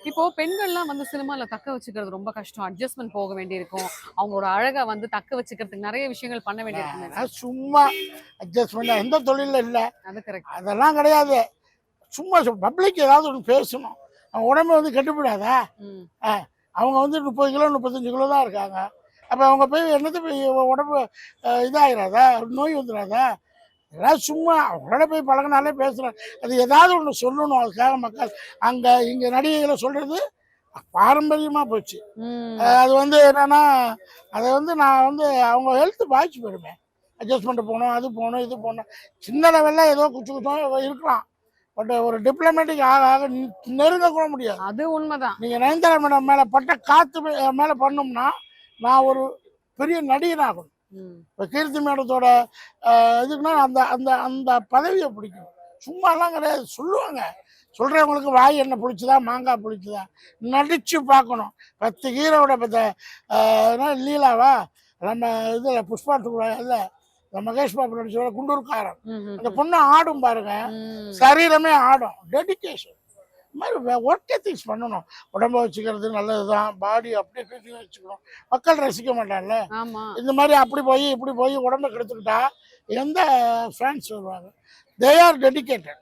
இப்போ பெண்கள்லாம் வந்து சினிமால தக்க வச்சுக்கிறது ரொம்ப கஷ்டம். அட்ஜஸ்ட்மென்ட் போக வேண்டியிருக்கும். அவங்களோட அழக வந்து தக்க வச்சுக்கிறதுக்கு நெறைய விஷயங்கள் பண்ண வேண்டியிருக்குமே. நான் சும்மா அட்ஜஸ்ட் பண்ண எந்த தொழிலில் இல்லை, அது கரெக்ட். அதெல்லாம் கிடையாது. சும்மா பப்ளிக் ஏதாவது ஒன்று பேசணும். அவங்க உடம்பு வந்து கெட்டுப்படாதா? ம். ஆ, அவங்க வந்து 30 கிலோ 35 கிலோ தான் இருக்காங்க. அப்போ அவங்க போய் என்னது போய் உடம்பு இதாகிறாதா, நோய் வந்துடாதா? ஏதாவது சும்மா அவங்களோட போய் பழகினாலே பேசுகிறேன். அது ஏதாவது ஒன்று சொல்லணும். அதுக்காக மக்கள் அங்கே இங்கே நடிகைகளை சொல்கிறது பாரம்பரியமாக போச்சு. ம். அது வந்து என்னன்னா, அதை வந்து நான் வந்து அவங்க ஹெல்த் பாதிச்சு போயிடுமே. அட்ஜஸ்ட்மெண்ட் போகணும், அது போகணும், இது போகணும். சின்ன லெவலில் ஏதோ குச்சு குச்சம் இருக்கலாம். பட் ஒரு டிப்ளமேட்டிக் ஆக ஆக நெருங்க கூட முடியாது. அது உண்மதான். நீங்கள் நயன்தாரா மேடம் மேலே பட்ட காற்று மேலே பண்ணோம்னா நான் ஒரு பெரிய நடிகன் ஆகணும். ம். இப்போ கீர்த்தி மேடத்தோட இதுக்குன்னா அந்த அந்த அந்த பதவியை பிடிக்கும். சும்மாலாம் கிடையாது, சொல்லுவாங்க. சொல்கிறவங்களுக்கு வாய் என்ன பிடிச்சதா, மாங்காய் பிடிச்சதா, நடித்து பார்க்கணும். 10 ஹீரோட லீலாவா, நம்ம இதில் புஷ்பா டூல இல்லை, மகேஷ் பாபு நடிச்சோட குண்டூர்காரன், அந்த பொண்ணு ஆடும் பாருங்க, சரீரமே ஆடும். டெடிக்கேஷன். இந்த மாதிரி ஒர்க் எத்திக்ஸ் பண்ணணும். உடம்ப வச்சுக்கிறது நல்லது தான், பாடி அப்படியே ஃபிட்டிங் வச்சுக்கணும். மக்கள் ரசிக்க மாட்டாங்கல்ல. ஆமா. இந்த மாதிரி அப்படி போய் இப்படி போய் உடம்ப கெடுத்துக்கிட்டா எந்த ஃபேன்ஸ் வருவாங்க? They are dedicated.